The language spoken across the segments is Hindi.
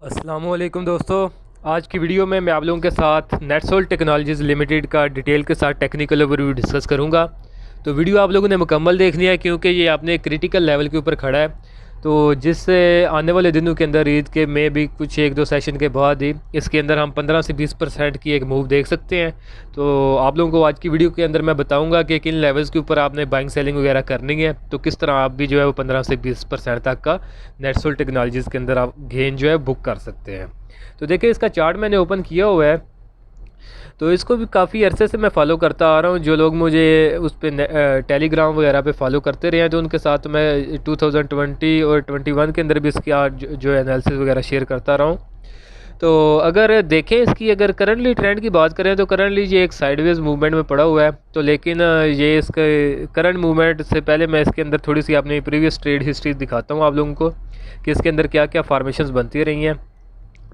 अस्सलामुअलैकुम दोस्तों। आज की वीडियो में मैं आप लोगों के साथ नेटसोल टेक्नोलॉजीज़ लिमिटेड का डिटेल के साथ टेक्निकल ओवरव्यू डिस्कस करूंगा। तो वीडियो आप लोगों ने मुकम्मल देखनी है क्योंकि ये अपने क्रिटिकल लेवल के ऊपर खड़ा है। तो जिससे आने वाले दिनों के अंदर ईद के में भी कुछ एक दो सेशन के बाद ही इसके अंदर हम 15 से 20% की एक मूव देख सकते हैं। तो आप लोगों को आज की वीडियो के अंदर मैं बताऊंगा कि किन लेवल्स के ऊपर आपने बाइंग सेलिंग वगैरह करनी है, तो किस तरह आप भी जो है वो 15 से 20% तक का नेटसोल टेक्नोलॉजीज़ के अंदर आप गेन जो है बुक कर सकते हैं। तो देखिए, इसका चार्ट मैंने ओपन किया हुआ है। तो इसको भी काफ़ी अरसे से मैं फ़ॉलो करता आ रहा हूँ। जो लोग मुझे उस पर टेलीग्राम वगैरह पे फॉलो करते रहे हैं तो उनके साथ मैं 2020 और 21 के अंदर भी इसकी आज जो एनालिसिस वगैरह शेयर करता रहा हूँ। तो अगर देखें इसकी, अगर करंटली ट्रेंड की बात करें तो करंटली ये एक साइडवेज मूवमेंट में पड़ा हुआ है। तो लेकिन ये इसके करंट मूवमेंट से पहले मैं इसके अंदर थोड़ी सी अपनी प्रीवियस ट्रेड हिस्ट्री दिखाता हूँ आप लोगों को कि इसके अंदर क्या क्या फार्मेशंस बनती रही हैं।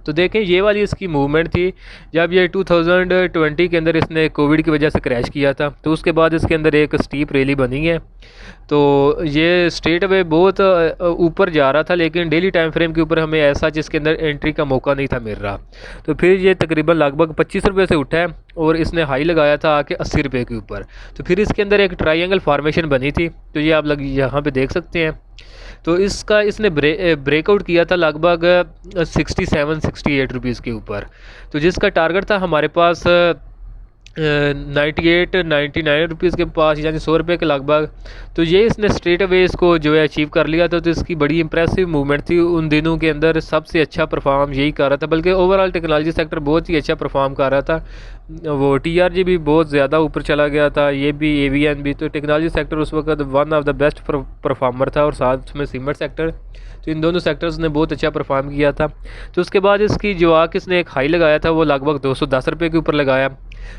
तो देखें, ये वाली इसकी मूवमेंट थी जब ये 2020 के अंदर इसने कोविड की वजह से क्रैश किया था। तो उसके बाद इसके अंदर एक स्टीप रैली बनी है। तो ये स्ट्रेट अवे बहुत ऊपर जा रहा था, लेकिन डेली टाइम फ्रेम के ऊपर हमें ऐसा जिसके अंदर एंट्री का मौका नहीं था मिल रहा। तो फिर ये तकरीबन लगभग 25 रुपये से उठा है और इसने हाई लगाया था आके 80 रुपये के ऊपर। तो फिर इसके अंदर एक ट्रायंगल फार्मेशन बनी थी, तो ये आप लोग यहाँ पे देख सकते हैं। तो इसका इसने ब्रेकआउट किया था लगभग 67-68 रुपीज़ के ऊपर। तो जिसका टारगेट था हमारे पास 98-99 रुपीज़ के पास, यानी 100 रुपये के लगभग। तो ये इसने स्ट्रेट अवे इसको जो है अचीव कर लिया था। तो इसकी बड़ी इंप्रेसिव मूवमेंट थी। उन दिनों के अंदर सबसे अच्छा परफॉर्म यही कर रहा था, बल्कि ओवरऑल टेक्नोलॉजी सेक्टर बहुत ही अच्छा परफॉर्म कर रहा था। वो टीआरजी भी बहुत ज़्यादा ऊपर चला गया था, ये भी एवीएन भी। तो टेक्नोलॉजी सेक्टर उस वक्त one of the best performer था, और साथ में सीमेंट सेक्टर। तो इन दोनों सेक्टर्स ने बहुत अच्छा परफॉर्म किया था। तो उसके बाद इसकी जो आके इसने एक हाई लगाया था वो लगभग 210 रुपये के ऊपर लगाया।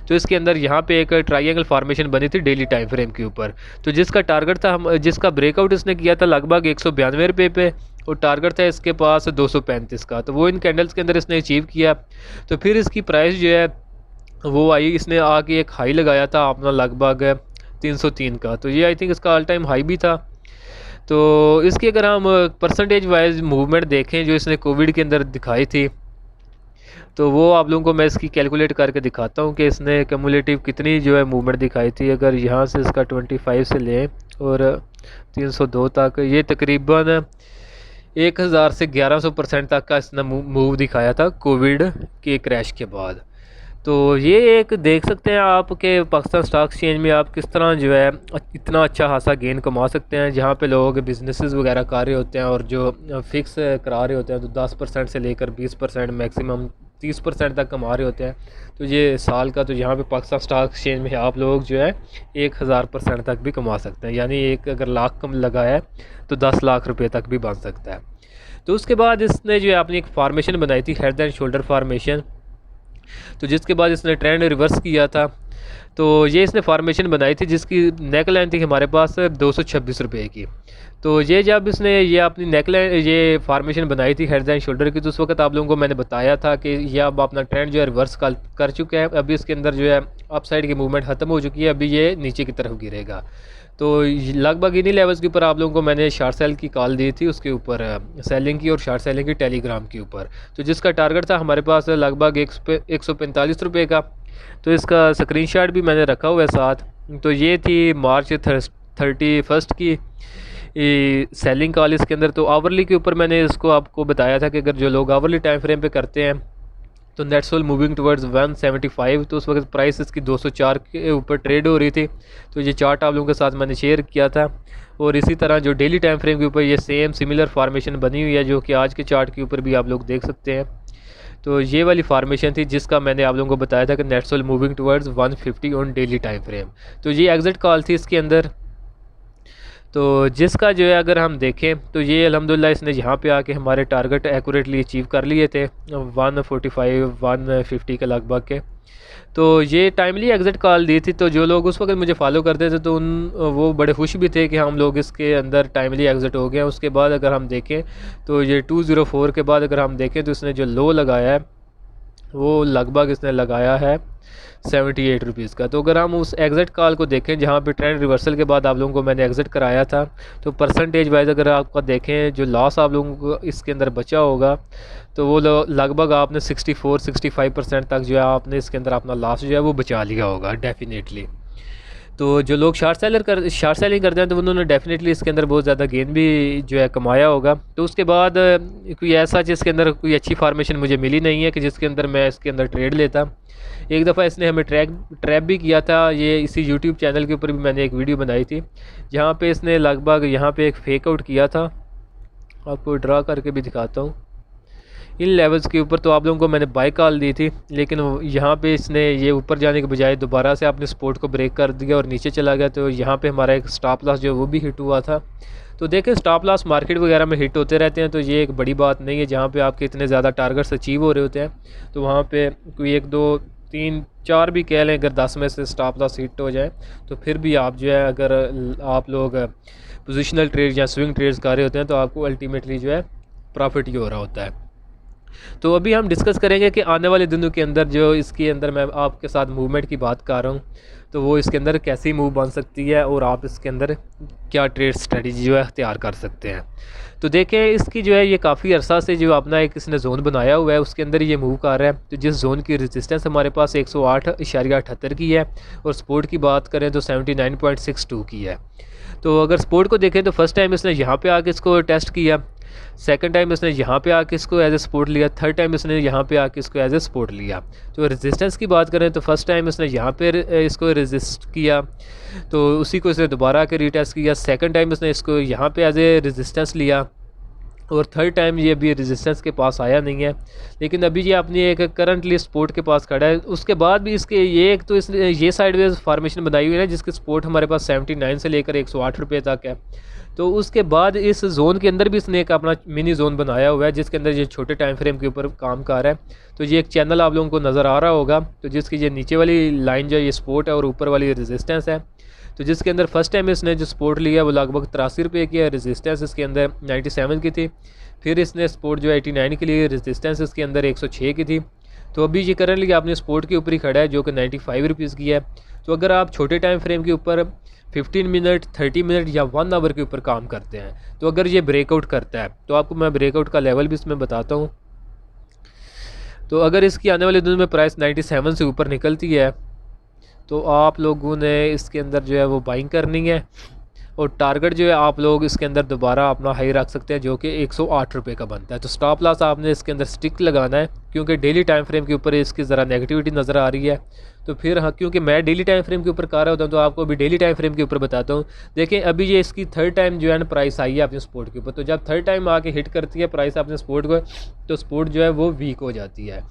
तो इसके अंदर यहाँ पे एक ट्रायंगल फार्मेशन बनी थी डेली टाइम फ्रेम के ऊपर। तो जिसका टारगेट था हम जिसका ब्रेकआउट इसने किया था लगभग 192 रुपये पे, और टारगेट था इसके पास 235 का। तो वो इन कैंडल्स के अंदर इसने अचीव किया। तो फिर इसकी प्राइस जो है वो आई, इसने आके एक हाई लगाया था अपना लगभग 303 का। तो ये आई थिंक इसका ऑल टाइम हाई भी था। तो इसकी अगर हम परसेंटेज वाइज मूवमेंट देखें जो इसने कोविड के अंदर दिखाई थी, तो वो आप लोगों को मैं इसकी कैलकुलेट करके दिखाता हूँ कि इसने कम्युलेटिव कितनी जो है मूवमेंट दिखाई थी। अगर यहाँ से इसका 25 से लें और 302 तक, ये तकरीबन 1000 से 1100% तक का इसने मूव दिखाया था कोविड के क्रैश के बाद। तो ये एक देख सकते हैं आप कि पाकिस्तान स्टॉक एक्सचेंज में आप किस तरह जो है इतना अच्छा खासा गेन कमा सकते हैं, जहाँ पे लोग बिजनेसेस वगैरह कर रहे होते हैं और जो फिक्स करा रहे होते हैं तो 10% से लेकर 20%, मैक्सिमम 30% तक कमा रहे होते हैं। तो ये साल का, तो यहाँ पे पाकिस्तान स्टॉक एक्सचेंज में आप लोग जो है 1000% तक भी कमा सकते हैं, यानी एक अगर लाख कम लगाया है तो 10 लाख रुपये तक भी बन सकता है। तो उसके बाद इसने जो है अपनी एक फार्मेशन बनाई थी, हेड एंड शोल्डर फार्मेशन। तो जिसके बाद इसने ट्रेंड रिवर्स किया था। तो ये इसने फार्मेशन बनाई थी जिसकी नेक लाइन थी हमारे पास 226 रुपये की। तो ये जब इसने ये अपनी नेक लाइन ये फार्मेशन बनाई थी हेड एंड शोल्डर की, तो उस वक्त आप लोगों को मैंने बताया था कि ये अब अपना ट्रेंड जो है रिवर्स कर चुका है। अभी इसके अंदर जो है अप साइड की मूवमेंट ख़त्म हो चुकी है, अभी ये नीचे की तरफ गिरेगा। तो लगभग इन्हीं लेवल्स के ऊपर आप लोगों को मैंने शॉर्ट सेल की कॉल दी थी, उसके ऊपर सेलिंग की और शॉर्ट सेलिंग की टेलीग्राम के ऊपर। तो जिसका टारगेट था हमारे पास लगभग 145 रुपये का। तो इसका स्क्रीनशॉट भी मैंने रखा हुआ है साथ। तो ये थी मार्च 31 की सेलिंग कॉल इसके अंदर। तो आवरली के ऊपर मैंने इसको आपको बताया था कि अगर जो लोग आवरली टाइम फ्रेम पे करते हैं तो नेटसोल मूविंग टुवर्ड्स 175, तो उस वक्त प्राइस इसकी 204 के ऊपर ट्रेड हो रही थी। तो ये चार्ट आप लोगों के साथ मैंने शेयर किया था। और इसी तरह जो डेली टाइम फ्रेम के ऊपर ये सेम सिमिलर फार्मेशन बनी हुई है, जो कि आज के चार्ट के ऊपर भी आप लोग देख सकते हैं। तो ये वाली फार्मेशन थी जिसका मैंने आप लोगों को बताया था कि NetSol moving towards 150 on daily time frame. तो ये एग्जिट कॉल थी इसके अंदर। तो जिसका जो है अगर हम देखें तो ये अल्हम्दुलिल्लाह इसने यहाँ पे आके हमारे टारगेट एक्यूरेटली अचीव कर लिए थे 145-150 के लगभग के। तो ये टाइमली एग्जिट कॉल दी थी। तो जो लोग उस वक्त मुझे फॉलो करते थे तो वो बड़े खुश भी थे कि हम लोग इसके अंदर टाइमली एग्जिट हो गए। उसके बाद अगर हम देखें तो ये 204 के बाद अगर हम देखें तो इसने जो लो लगाया है वो लगभग इसने लगाया है 78 रुपीज़ का। तो अगर हम उस एग्ज़िट कॉल को देखें जहाँ पे ट्रेंड रिवर्सल के बाद आप लोगों को मैंने एग्ज़िट कराया था, तो परसेंटेज वाइज अगर आपका देखें जो लॉस आप लोगों को इसके अंदर बचा होगा, तो वो लगभग आपने 64-65% तक जो है आपने इसके अंदर अपना लॉस जो है वो बचा लिया होगा डेफिनेटली। तो जो लोग शॉर्ट सेलिंग करते हैं तो उन्होंने डेफिनेटली इसके अंदर बहुत ज़्यादा गेन भी जो है कमाया होगा। तो उसके बाद कोई ऐसा जिसके अंदर कोई अच्छी फार्मेशन मुझे मिली नहीं है कि जिसके अंदर मैं इसके अंदर ट्रेड लेता। एक दफ़ा इसने हमें ट्रैप भी किया था, ये इसी यूट्यूब चैनल के ऊपर भी मैंने एक वीडियो बनाई थी जहाँ पे इसने लगभग यहाँ पे एक फेक आउट किया था। आपको ड्रा करके भी दिखाता हूँ इन लेवल्स के ऊपर। तो आप लोगों को मैंने बाई कॉल दी थी, लेकिन यहाँ पे इसने ये ऊपर जाने के बजाय दोबारा से आपने सपोर्ट को ब्रेक कर दिया और नीचे चला गया। तो यहाँ पे हमारा एक स्टॉप लॉस जो है वो भी हिट हुआ था। तो देखें स्टॉप लॉस मार्केट वगैरह में हिट होते रहते हैं, तो ये एक बड़ी बात नहीं है। जहाँ पे आपके इतने ज़्यादा टारगेट्स अचीव हो रहे होते हैं तो वहाँ पे कोई 1 2 3 4 भी कह लें, अगर 10 में से स्टॉप लॉस हिट हो जाए तो फिर भी आप जो है, अगर आप लोग पोजिशनल ट्रेड या स्विंग ट्रेड्स कर रहे होते हैं तो आपको अल्टीमेटली जो है प्रॉफिट ही हो रहा होता है। तो अभी हम डिस्कस करेंगे कि आने वाले दिनों के अंदर जो इसके अंदर मैं आपके साथ मूवमेंट की बात कर रहा हूँ, तो वो इसके अंदर कैसी मूव बन सकती है और आप इसके अंदर क्या ट्रेड स्ट्रेटजी जो है तैयार कर सकते हैं। तो देखें इसकी जो है ये काफ़ी अरसा से जो अपना एक इसने जोन बनाया हुआ है उसके अंदर ये मूव कर रहा है। तो जिस जोन की रेजिस्टेंस हमारे पास 108.78 की है और सपोर्ट की बात करें तो 79.62 की है। तो अगर सपोर्ट को देखें तो फर्स्ट टाइम इसने यहाँ पे आके इसको टेस्ट किया, सेकंड टाइम इसने यहाँ पे आके इसको एज ए सपोर्ट लिया, थर्ड टाइम इसने यहाँ पे आके इसको एज ए सपोर्ट लिया। तो रेजिस्टेंस की बात करें तो फर्स्ट टाइम इसने यहाँ पे इसको रेजिस्ट किया, तो उसी को इसने दोबारा आके रीटेस्ट किया। सेकंड टाइम इसने इसको यहाँ पे एज ए रेजिस्टेंस लिया और थर्ड टाइम ये अभी रेजिस्टेंस के पास आया नहीं है, लेकिन अभी ये अपनी एक करंटली सपोर्ट के पास खड़ा है। उसके बाद भी इसके ये एक तो इसने ये साइडवेज फार्मेशन बनाई हुई है जिसकी सपोर्ट हमारे पास 79 से लेकर 108 रुपये तक है। तो उसके बाद इस जोन के अंदर भी इसने एक अपना मिनी जोन बनाया हुआ है जिसके अंदर ये छोटे टाइम फ्रेम के ऊपर काम कर रहा है। तो ये एक चैनल आप लोगों को नज़र आ रहा होगा, तो जिसकी ये नीचे वाली लाइन जो है ये सपोर्ट है और ऊपर वाली रेजिस्टेंस है। तो जिसके अंदर फर्स्ट टाइम इसने जो सपोर्ट लिया वो लगभग 83 रुपये की है, रेजिस्टेंस इसके अंदर 97 की थी। फिर इसने सपोर्ट जो 89 के लिए, रेजिस्टेंस इसके अंदर 106 की थी। तो अभी ये करंटली आपने सपोर्ट के ऊपर ही खड़ा है जो कि 95 रुपीज़ की है। तो अगर आप छोटे टाइम फ्रेम के ऊपर 15 मिनट 30 मिनट या 1 आवर के ऊपर काम करते हैं, तो अगर ये ब्रेकआउट करता है तो आपको मैं ब्रेकआउट का लेवल भी इसमें बताता हूँ। तो अगर इसकी आने वाले दिनों में प्राइस 97 से ऊपर निकलती है तो आप लोगों ने इसके अंदर जो है वो बाइंग करनी है और टारगेट जो है आप लोग इसके अंदर दोबारा अपना हाई रख सकते हैं जो कि 108 रुपये का बनता है। तो स्टॉप लॉस आपने इसके अंदर स्टिक लगाना है क्योंकि डेली टाइम फ्रेम के ऊपर इसकी ज़रा नेगेटिविटी नज़र आ रही है। तो फिर हाँ, क्योंकि मैं डेली टाइम फ्रेम के ऊपर कर रहा होता हूँ तो आपको अभी डेली टाइम फ्रेम के ऊपर बताता हूँ। देखें अभी ये इसकी थर्ड टाइम जो है ना प्राइस आई है अपने सपोर्ट के ऊपर, तो जब थर्ड टाइम आके हिट करती है प्राइस अपने सपोर्ट को तो सपोर्ट जो है वो वीक हो जाती है।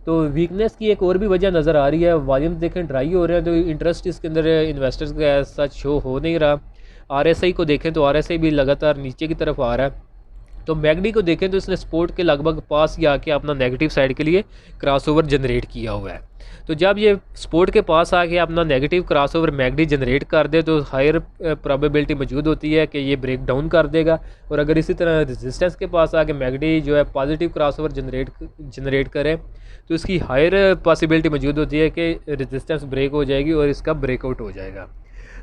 तो वीकनेस की एक और भी वजह नज़र आ रही है, वॉल्यूम देखें ड्राई हो रहे हैं तो इंटरेस्ट इसके अंदर इन्वेस्टर्स का सच शो हो नहीं रहा। आरएसआई को देखें तो आरएसआई भी लगातार नीचे की तरफ आ रहा है। तो मैगडी को देखें तो इसने सपोर्ट के लगभग पास ही आके अपना नेगेटिव साइड के लिए क्रॉसओवर जनरेट किया हुआ है। तो जब ये सपोर्ट के पास आके अपना नेगेटिव क्रॉसओवर मैगडी जनरेट कर दे तो हायर प्रोबेबिलिटी मौजूद होती है कि ये ब्रेक डाउन कर देगा। और अगर इसी तरह रेजिस्टेंस के पास आके मैगडी जो है पॉजिटिव क्रॉसओवर जनरेट करे तो इसकी हायर पॉसिबिलिटी मौजूद होती है कि रेजिस्टेंस ब्रेक हो जाएगी और इसका ब्रेकआउट हो जाएगा।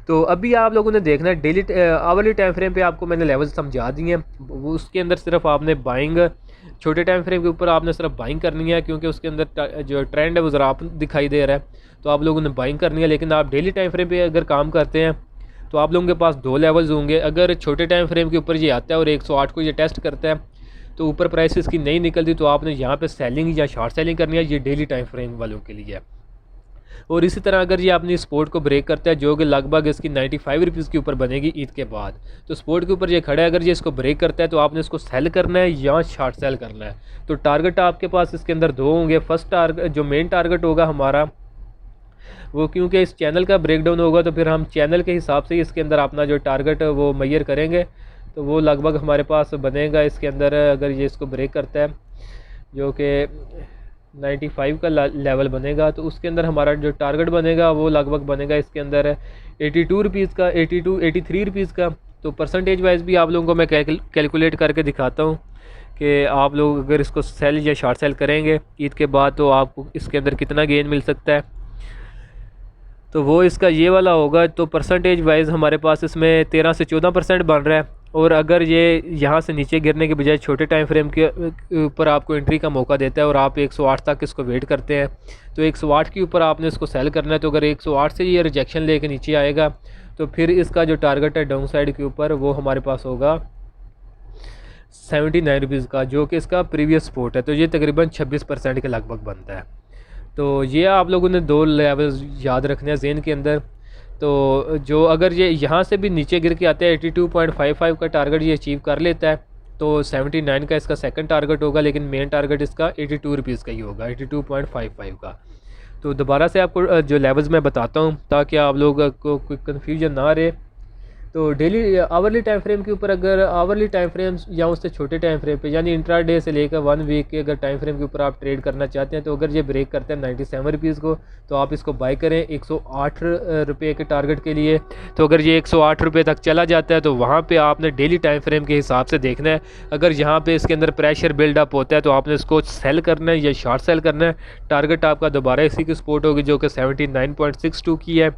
तो अभी आप लोगों ने देखना है डेली आवरली टाइम फ्रेम पे आपको मैंने लेवल समझा दिए हैं। उसके अंदर सिर्फ आपने बाइंग छोटे टाइम फ्रेम के ऊपर आपने सिर्फ बाइंग करनी है क्योंकि उसके अंदर जो ट्रेंड है वो ज़रा आप दिखाई दे रहा है तो आप लोगों ने बाइंग करनी है। लेकिन आप डेली टाइम फ्रेम पे अगर काम करते हैं तो आप लोगों के पास 2 लेवल्स होंगे। अगर छोटे टाइम फ्रेम के ऊपर ये आता है और 108 को ये टेस्ट करता है तो ऊपर प्राइस इसकी नहीं निकलती तो आपने यहाँ पे सेलिंग या शॉर्ट सेलिंग करनी है, ये डेली टाइम फ्रेम वालों के लिए है। और इसी तरह अगर ये अपनी सपोर्ट को ब्रेक करता है जो कि लगभग इसकी 95 रुपीज़ के ऊपर बनेगी ईद के बाद, तो सपोर्ट के ऊपर ये खड़ा है, अगर ये इसको ब्रेक करता है तो आपने इसको सेल करना है या शॉर्ट सेल करना है। तो टारगेट आपके पास इसके अंदर 2 होंगे। फर्स्ट टारगेट जो मेन टारगेट होगा हमारा वो, क्योंकि इस चैनल का ब्रेकडाउन होगा तो फिर हम चैनल के हिसाब से ही इसके अंदर अपना जो टारगेट वो मैयर करेंगे। तो वो लगभग हमारे पास बनेगा इसके अंदर, अगर ये इसको ब्रेक करता है जो कि 95 का लेवल बनेगा तो उसके अंदर हमारा जो टारगेट बनेगा वो लगभग बनेगा इसके अंदर 82 रुपीज़ का, 83 रुपीज़ का। तो परसेंटेज वाइज भी आप लोगों को मैं कैलकुलेट करके दिखाता हूँ। कि आप लोग अगर इसको सेल या शॉर्ट सेल करेंगे ईद के बाद तो आपको इसके अंदर कितना गेन मिल सकता है। तो वो इसका ये वाला होगा। तो परसेंटेज वाइज हमारे पास इसमें 13 से 14% बन रहा है। और अगर ये यहाँ से नीचे गिरने के बजाय छोटे टाइम फ्रेम के ऊपर आपको एंट्री का मौका देता है और आप 108 तक इसको वेट करते हैं, तो 108 के ऊपर आपने इसको सेल करना है। तो अगर 108 से ये रिजेक्शन लेके नीचे आएगा तो फिर इसका जो टारगेट है डाउन साइड के ऊपर वो हमारे पास होगा 79 रुपीज़ का, जो कि इसका प्रीवियस सपोर्ट है। तो ये तकरीबन 26% के लगभग बनता है। तो ये आप लोगों ने 2 लेवल्स याद रखने हैं ज़हन के अंदर। तो जो अगर ये यहाँ से भी नीचे गिर के आता है 82.55 का टारगेट ये अचीव कर लेता है तो 79 का इसका सेकंड टारगेट होगा, लेकिन मेन टारगेट इसका 82 रुपीज़ का ही होगा, 82.55 का। तो दोबारा से आपको जो लेवल्स मैं बताता हूँ ताकि आप लोगों को कोई कन्फ्यूजन ना रहे। तो डेली आवरली टाइम फ्रेम के ऊपर अगर आवरली टाइम फ्रेम या उससे छोटे टाइम फ्रेम पे यानी इंट्राडे से लेकर 1 वीक के अगर टाइम फ्रेम के ऊपर आप ट्रेड करना चाहते हैं तो अगर ये ब्रेक करते हैं 97 रुपीज़ को तो आप इसको बाय करें 108 रुपये के टारगेट के लिए। तो अगर ये 108 रुपये तक चला जाता है तो वहाँ पर आपने डेली टाइम फ्रेम के हिसाब से देखना है। अगर यहाँ पर इसके अंदर प्रेशर बिल्डअप होता है तो आपने इसको सेल करना है या शॉर्ट सेल करना है। टारगेट आपका दोबारा इसी की सपोर्ट होगी जो कि 79.62 की है।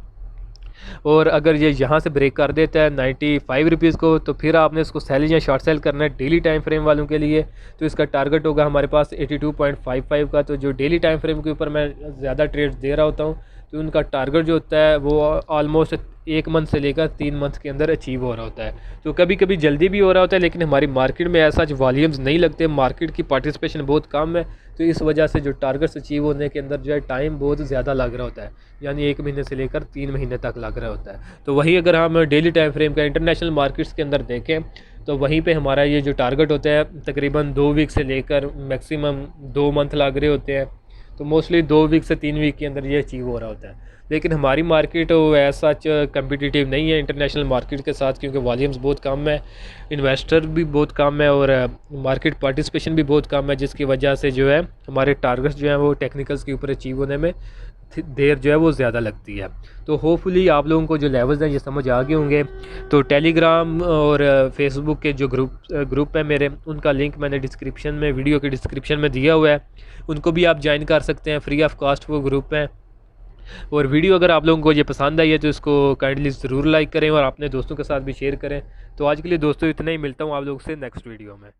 और अगर ये यहाँ से ब्रेक कर देता है 95 रुपीज़ को तो फिर आपने इसको सेल या शॉर्ट सेल करना है डेली टाइम फ्रेम वालों के लिए। तो इसका टारगेट होगा हमारे पास 82.55 का। तो जो डेली टाइम फ्रेम के ऊपर मैं ज़्यादा ट्रेड दे रहा होता हूँ तो उनका टारगेट जो होता है वो ऑलमोस्ट 1 मंथ से लेकर 3 मंथ के अंदर अचीव हो रहा होता है। तो कभी कभी जल्दी भी हो रहा होता है, लेकिन हमारी मार्केट में ऐसा जो वॉल्यूम्स नहीं लगते, मार्केट की पार्टिसिपेशन बहुत कम है, तो इस वजह से जो टारगेट्स अचीव होने के अंदर जो है टाइम बहुत ज़्यादा लग रहा होता है, यानी 1 महीने से लेकर 3 महीने तक लग रहा होता है। तो वहीं अगर हम डेली टाइम फ्रेम का इंटरनेशनल मार्केट्स के अंदर देखें तो वहीं पे हमारा ये जो टारगेट होता है तकरीबन 2 वीक से लेकर मैक्सिमम 2 मंथ लग रहे होते हैं। तो मोस्टली 2 वीक से 3 वीक के अंदर ये अचीव हो रहा होता है। लेकिन हमारी मार्केट ऐसा कम्पिटिटिव नहीं है इंटरनेशनल मार्केट के साथ, क्योंकि वॉल्यूम्स बहुत कम है, इन्वेस्टर भी बहुत कम है और मार्केट पार्टिसिपेशन भी बहुत कम है, जिसकी वजह से जो है हमारे टारगेट्स जो हैं वो टेक्निकल्स के ऊपर अचीव होने में देर जो है वो ज़्यादा लगती है। तो होपफुली आप लोगों को जो लेवल्स हैं ये समझ आ गए होंगे। तो टेलीग्राम और फेसबुक के जो ग्रुप है मेरे, उनका लिंक मैंने डिस्क्रिप्शन में, वीडियो के डिस्क्रिप्शन में दिया हुआ है, उनको भी आप ज्वाइन कर सकते हैं, फ्री ऑफ कॉस्ट वो ग्रुप हैं। और वीडियो अगर आप लोगों को ये पसंद आई है तो इसको काइंडली ज़रूर लाइक करें और अपने दोस्तों के साथ भी शेयर करें। तो आज के लिए दोस्तों इतना ही, मिलता हूँ आप लोगों से नेक्स्ट वीडियो में।